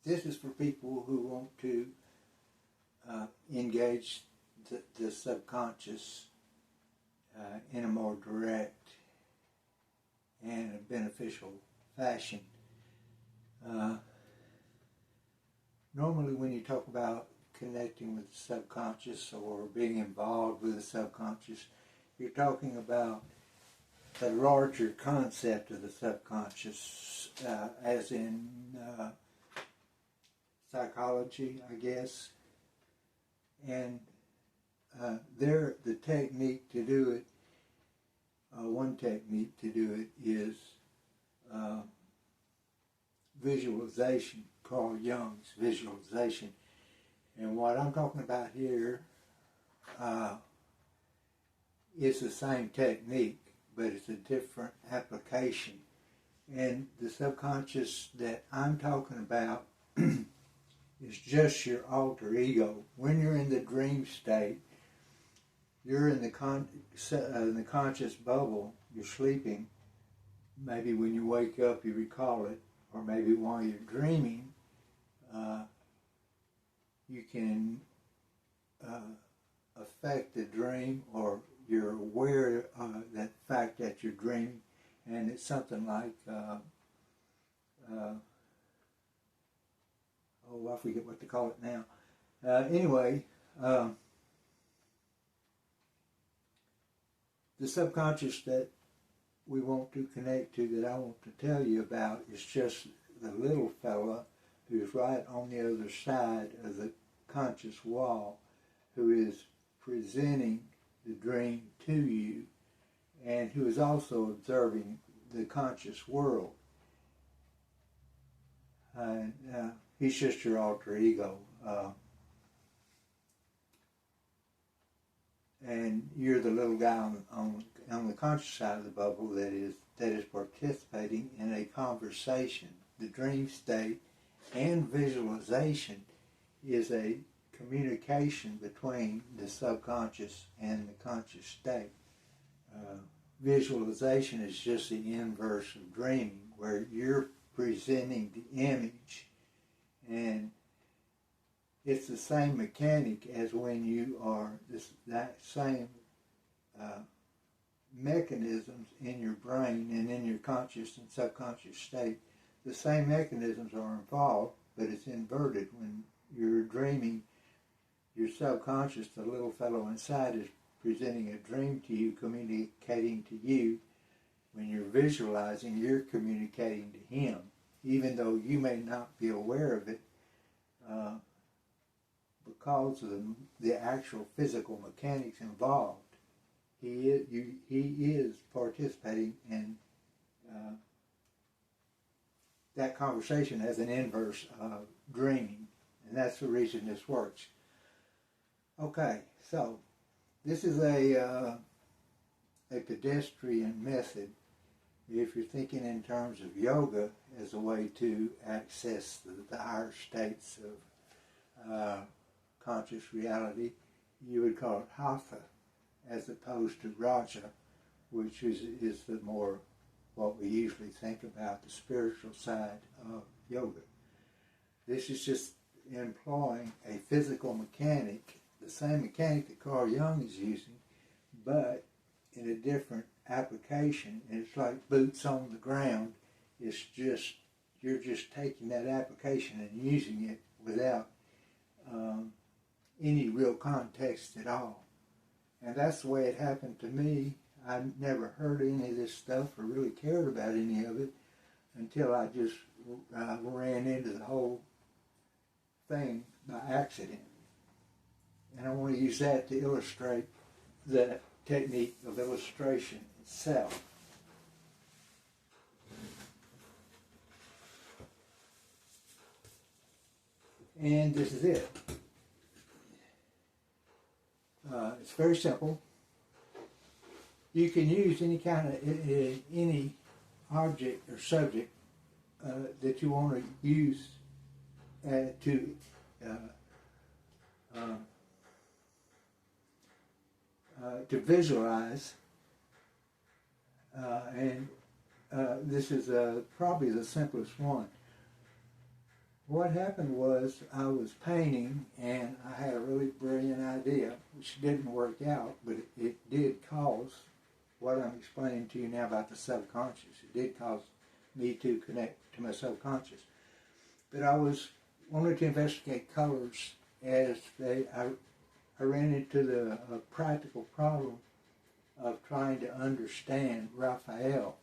this is for people who want to engage the subconscious in a more direct and a beneficial fashion. Normally when you talk about connecting with the subconscious or being involved with the subconscious, you're talking about a larger concept of the subconscious, as in psychology, I guess. And the technique to do it, one technique to do it is visualization, Carl Jung's visualization. And what I'm talking about here is the same technique, but it's a different application. And the subconscious that I'm talking about is just your alter ego. When you're in the dream state, you're in the conscious bubble, you're sleeping. Maybe when you wake up you recall it, or maybe while you're dreaming, you can affect the dream, or you're aware of that fact that you're dreaming, and it's something like, I forget what to call it now. Anyway, the subconscious that we want to connect to, that I want to tell you about, is just the little fella who's right on the other side of the conscious wall, who is presenting the dream to you, and who is also observing the conscious world. And he's just your alter ego. And you're the little guy on the conscious side of the bubble that is participating in a conversation. The dream state and visualization is a communication between the subconscious and the conscious state. Visualization is just the inverse of dreaming, where you're presenting the image, and it's the same mechanic as when you are that same mechanisms in your brain and in your conscious and subconscious state. The same mechanisms are involved, but it's inverted. When you're dreaming, your subconscious, the little fellow inside, is presenting a dream to you, communicating to you. When you're visualizing, you're communicating to him, even though you may not be aware of it, because of the actual physical mechanics involved. He is participating in that conversation as an inverse of dreaming, and that's the reason this works. Okay, so this is a pedestrian method if you're thinking in terms of yoga as a way to access the higher states of conscious reality. You would call it hatha, as opposed to raja, which is the more what we usually think about, the spiritual side of yoga. This is just employing a physical mechanic, the same mechanic that Carl Jung is using, but in a different application. And it's like boots on the ground. It's just, you're just taking that application and using it without any real context at all. And that's the way it happened to me. I never heard any of this stuff or really cared about any of it until I just ran into the whole thing by accident. And I want to use that to illustrate the technique of illustration itself. And this is it. It's very simple. You can use any kind of any object or subject that you want to use to visualize, and this is probably the simplest one. what happened was I was painting and I had a really brilliant idea, which didn't work out, but it did cause what I'm explaining to you now about the subconscious. It did cause me to connect to my subconscious. But I wanted to investigate colors as I ran into the practical problem of trying to understand Raphael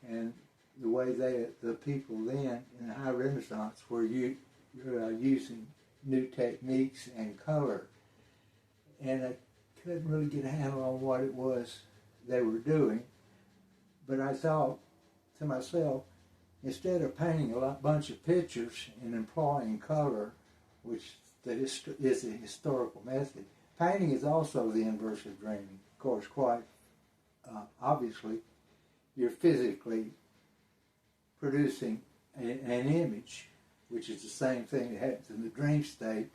and the way the people then in the High Renaissance were using new techniques and color. And I couldn't really get a handle on what it was they were doing. But I thought to myself, instead of painting a bunch of pictures and employing color, which is a historical method, painting is also the inverse of dreaming. Of course, quite obviously, you're physically producing an image, which is the same thing that happens in the dream state,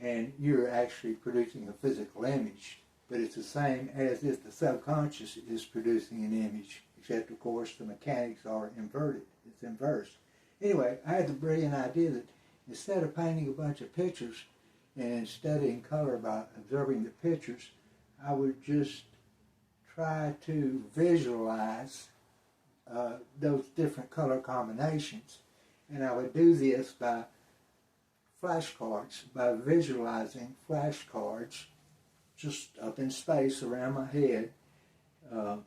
and you're actually producing a physical image. But it's the same as if the subconscious is producing an image, except, of course, the mechanics are inverted. It's inverse. Anyway, I had the brilliant idea that instead of painting a bunch of pictures and studying color by observing the pictures, I would just try to visualize those different color combinations. And I would do this by flashcards, by visualizing flashcards just up in space around my head. And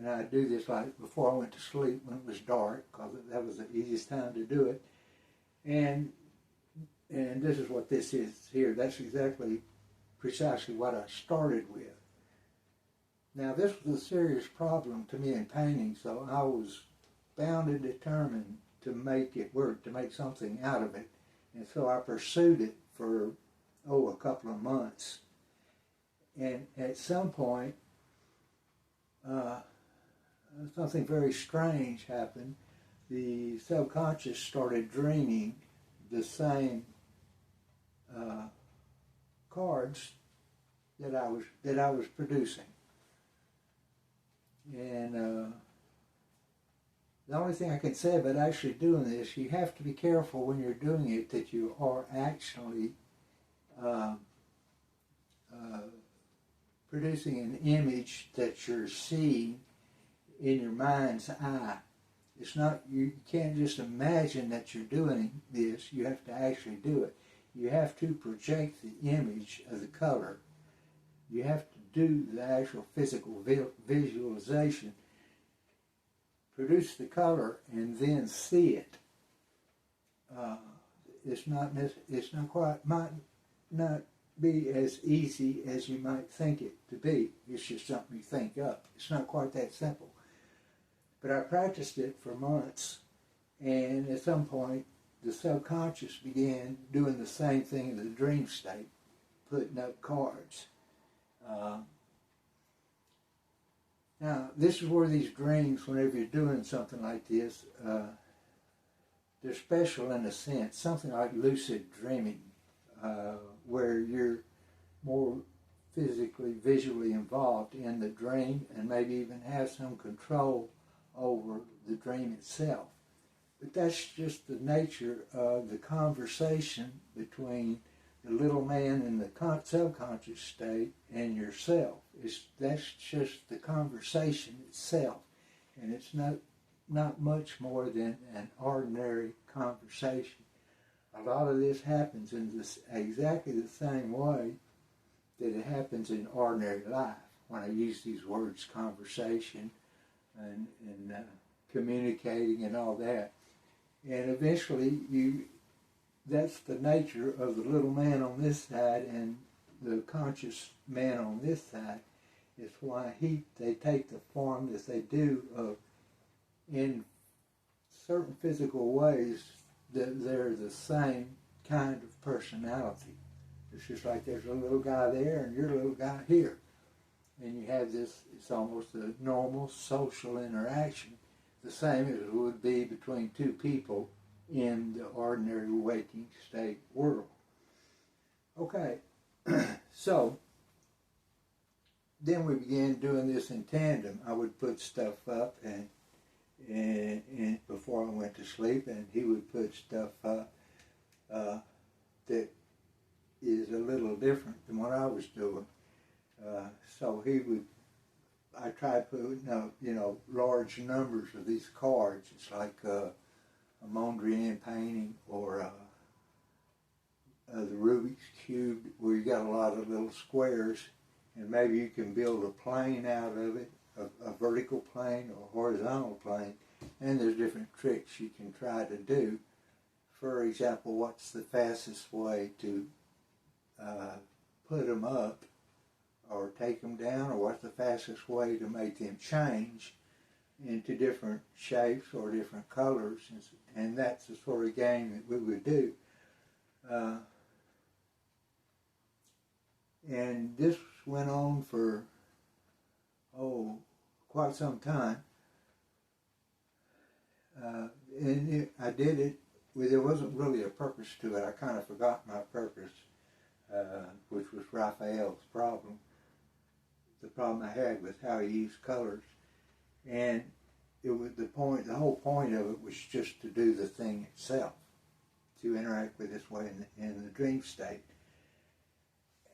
I'd do this like before I went to sleep when it was dark, because that was the easiest time to do it. And this is what this is here. That's precisely what I started with. Now, this was a serious problem to me in painting, so I was bound and determined to make it work, to make something out of it. And so I pursued it for, a couple of months. And at some point, something very strange happened. The subconscious started dreaming the same cards that I was producing. And the only thing I can say about actually doing this, you have to be careful when you're doing it that you are actually producing an image that you're seeing in your mind's eye. It's not, you can't just imagine that you're doing this, you have to actually do it. You have to project the image of the color. You have to do the actual physical visualization, produce the color, and then see it. Might not be as easy as you might think it to be. It's just something you think up. It's not quite that simple. But I practiced it for months, and at some point, the subconscious began doing the same thing in the dream state, putting up cards. Now, this is where these dreams, whenever you're doing something like this, they're special in a sense, something like lucid dreaming, where you're more physically, visually involved in the dream and maybe even have some control over the dream itself. But that's just the nature of the conversation between the little man in the subconscious state and yourself. That's just the conversation itself. And it's not much more than an ordinary conversation. A lot of this happens in exactly the same way that it happens in ordinary life. When I use these words, conversation and communicating and all that. And eventually, that's the nature of the little man on this side and the conscious man on this side. It's why they take the form that they do of, in certain physical ways, that they're the same kind of personality. It's just like there's a little guy there and you're a little guy here. And you have this, it's almost a normal social interaction, the same as it would be between two people in the ordinary waking state world. Okay, so then we began doing this in tandem. I would put stuff up and before I went went to sleep, and he would put stuff that is a little different than what I was doing. So I tried putting large numbers of these cards. It's like a Mondrian painting or the Rubik's Cube, where you got a lot of little squares, and maybe you can build a plane out of it, a vertical plane or horizontal plane, and there's different tricks you can try to do. For example, what's the fastest way to put them up or take them down, or what's the fastest way to make them change into different shapes or different colors, and that's the sort of game that we would do. And this went on for, quite some time. I did it, there wasn't really a purpose to it. I kind of forgot my purpose, which was Raphael's problem. The problem I had with how he used colors. And it was the whole point of it was just to do the thing itself, to interact with this way in the dream state.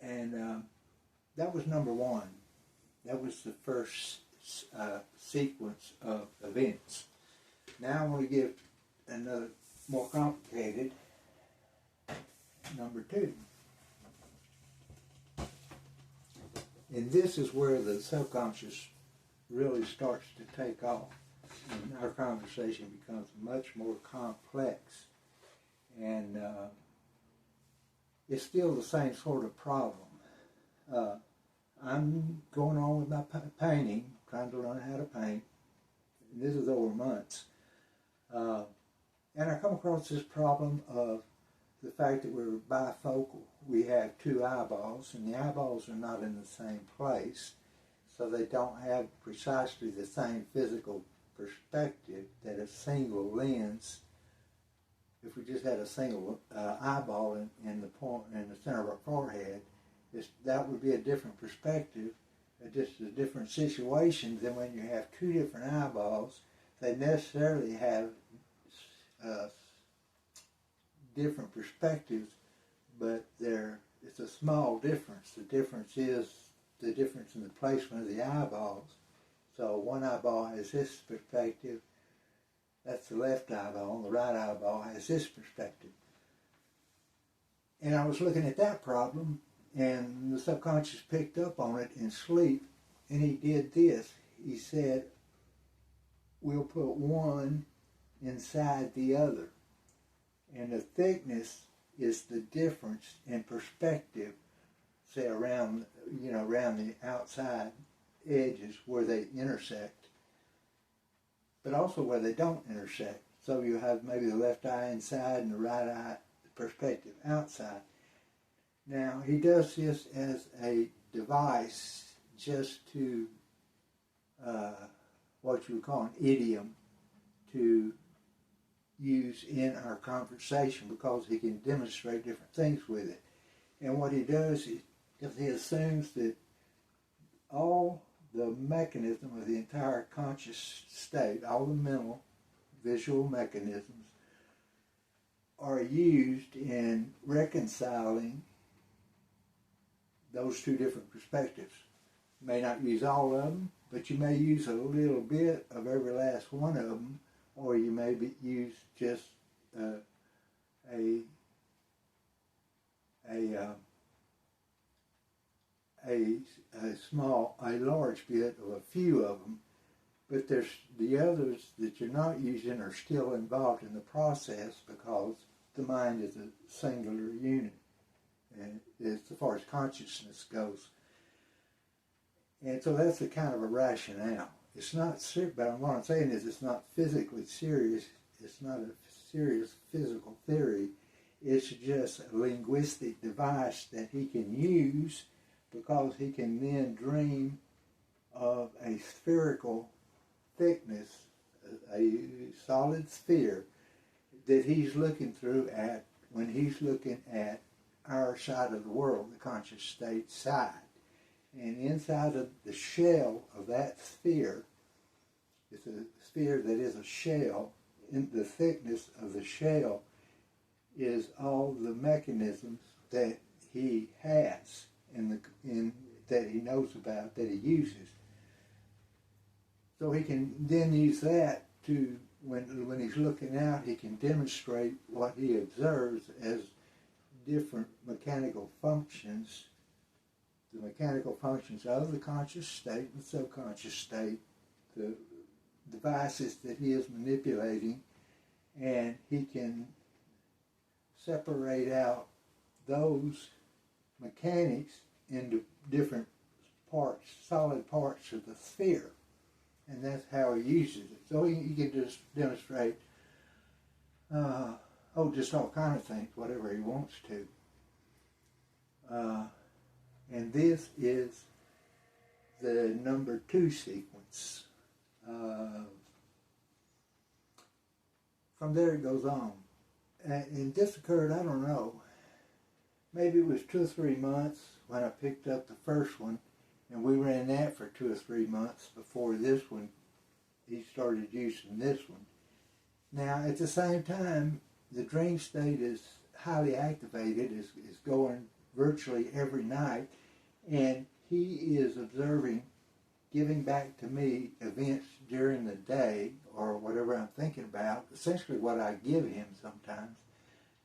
And that was number one. That was the first sequence of events. Now I want to give another more complicated number two. And this is where the subconscious really starts to take off. And our conversation becomes much more complex. And it's still the same sort of problem. I'm going on with my painting, trying to learn how to paint. This is over months. And I come across this problem of the fact that we're bifocal. We have two eyeballs, and the eyeballs are not in the same place, so they don't have precisely the same physical perspective that a single lens. If we just had a single eyeball in the center of our forehead, that would be a different perspective, just a different situation than when you have two different eyeballs. They necessarily have different perspectives, but it's a small difference. The difference is the difference in the placement of the eyeballs. So one eyeball has this perspective, that's the left eyeball, and the right eyeball has this perspective. And I was looking at that problem, and the subconscious picked up on it in sleep, and he did this. He said, we'll put one inside the other. And the thickness is the difference in perspective, say around the outside edges where they intersect, but also where they don't intersect. So you have maybe the left eye inside and the right eye perspective outside. Now, he does this as a device just to what you would call an idiom to use in our conversation, because he can demonstrate different things with it. And what he does is he assumes that all the mechanism of the entire conscious state, all the mental, visual mechanisms, are used in reconciling those two different perspectives. You may not use all of them, but you may use a little bit of every last one of them, or you may use just a large bit of a few of them, but there's the others that you're not using are still involved in the process, because the mind is a singular unit, and as far as consciousness goes. And so that's the kind of a rationale. It's not serious, but what I'm saying is it's not physically serious. It's not a serious physical theory. It's just a linguistic device that he can use, because he can then dream of a spherical thickness, a solid sphere that he's looking through at when he's looking at our side of the world, the conscious state side. And inside of the shell of that sphere, it's a sphere that is a shell, in the thickness of the shell is all the mechanisms that he has that he knows about, that he uses. So he can then use that to, when he's looking out, he can demonstrate what he observes as different mechanical functions, the mechanical functions of the conscious state and subconscious state, the devices that he is manipulating, and he can separate out those mechanics into different parts, solid parts of the sphere. And that's how he uses it. So he can just demonstrate, just all kind of things, whatever he wants to. And this is the number 2 sequence. From there it goes on. And this occurred, I don't know, maybe it was 2 or 3 months when I picked up the first one, and we ran that for 2 or 3 months before this one, he started using this one. Now, at the same time, the dream state is highly activated, is going virtually every night, and he is observing, giving back to me events during the day, or whatever I'm thinking about, essentially what I give him sometimes,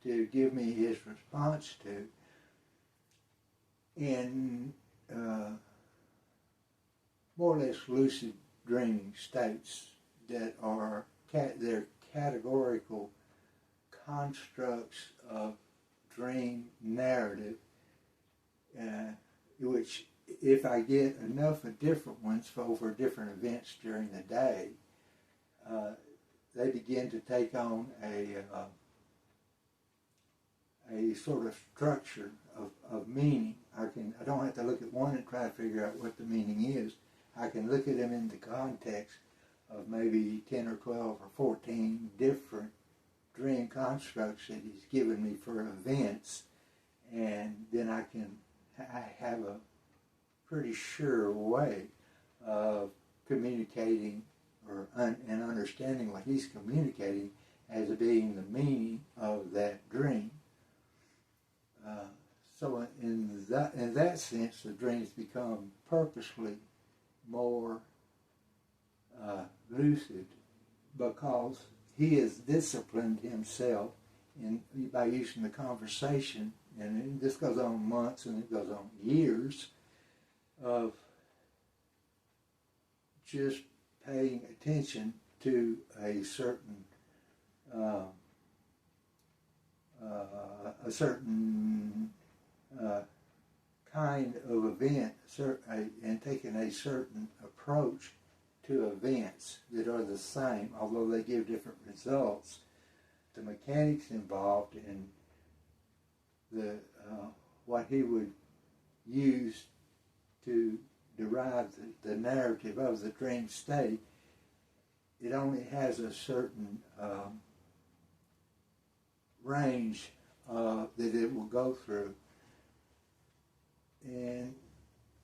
to give me his response to. And more or less lucid dreaming states that are they're categorical constructs of dream narrative, which if I get enough of different ones over different events during the day, they begin to take on a sort of structure of meaning. I don't have to look at one and try to figure out what the meaning is. I can look at them in the context of maybe 10 or 12 or 14 different dream constructs that he's given me for events, and then I have a pretty sure way of communicating and understanding what he's communicating as being the meaning of that dream. So in that sense, the dreams become purposely more lucid because he has disciplined himself by using the conversation, and this goes on months and it goes on years of just paying attention to a certain kind of event, and taking a certain approach to events that are the same, although they give different results. The mechanics involved in the what he would use to derive the narrative of the dream state, it only has a certain range that it will go through. And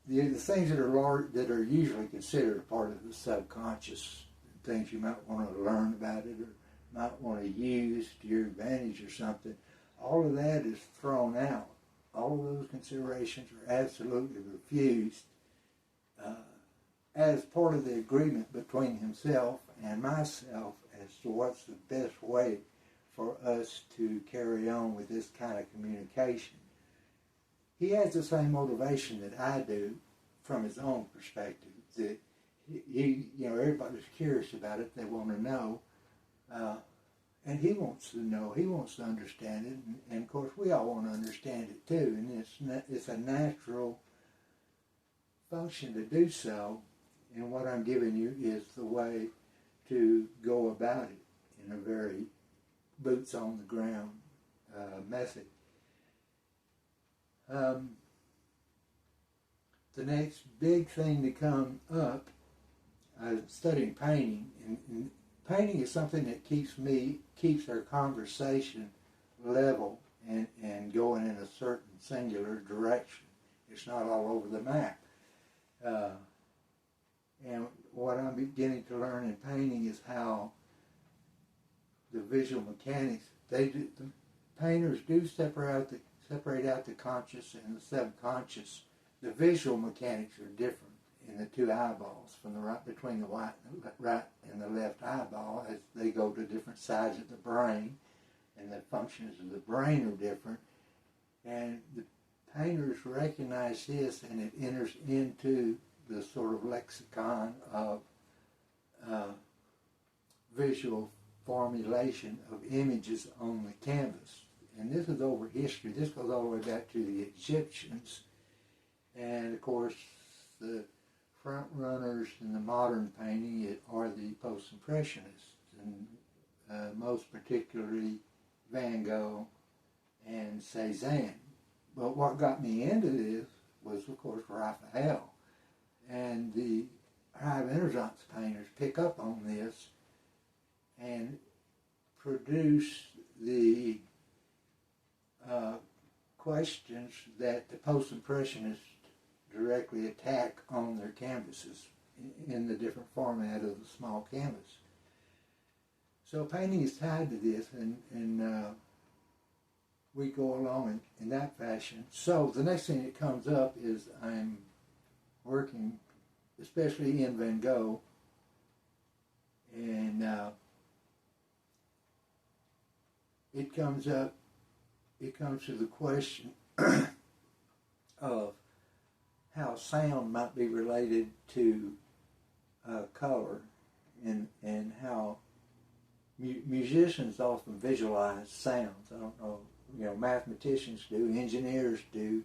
the things that are usually considered a part of the subconscious, things you might want to learn about it or might want to use to your advantage or something, all of that is thrown out. All of those considerations are absolutely refused as part of the agreement between himself and myself as to what's the best way for us to carry on with this kind of communication. He has the same motivation that I do from his own perspective. That everybody's curious about it. They want to know. And he wants to know. He wants to understand it. And of course, we all want to understand it too. And it's a natural function to do so. And what I'm giving you is the way to go about it in a very boots on the ground method. The next big thing to come up, I'm studying painting, and painting is something that keeps our conversation level and going in a certain singular direction. It's not all over the map. And what I'm beginning to learn in painting is how visual mechanics, the painters do separate out the conscious and the subconscious. The visual mechanics are different in the two eyeballs, from the right between the right and the left eyeball, as they go to different sides of the brain, and the functions of the brain are different. And the painters recognize this, and it enters into the sort of lexicon of visual formulation of images on the canvas. And this is over history. This goes all the way back to the Egyptians. And of course, the front runners in the modern painting are the post-impressionists, and most particularly Van Gogh and Cézanne. But what got me into this was, of course, Raphael. And the high Renaissance painters pick up on this and produce the questions that the post-impressionists directly attack on their canvases in the different format of the small canvas. So painting is tied to this, and we go along in that fashion. So the next thing that comes up is I'm working, especially in Van Gogh, and it comes to the question of how sound might be related to color, and how musicians often visualize sounds. I don't know, mathematicians do, engineers do,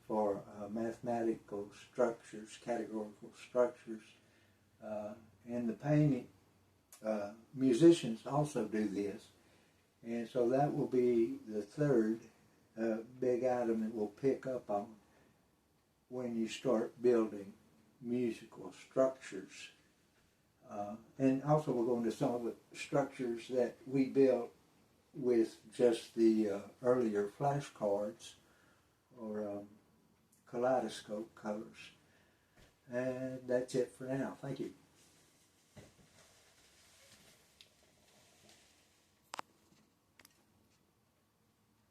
for mathematical structures, categorical structures, and the painting, musicians also do this. And so that will be the third big item that we'll pick up on when you start building musical structures. And also we'll go into some of the structures that we built with just the earlier flashcards or kaleidoscope colors. And that's it for now. Thank you.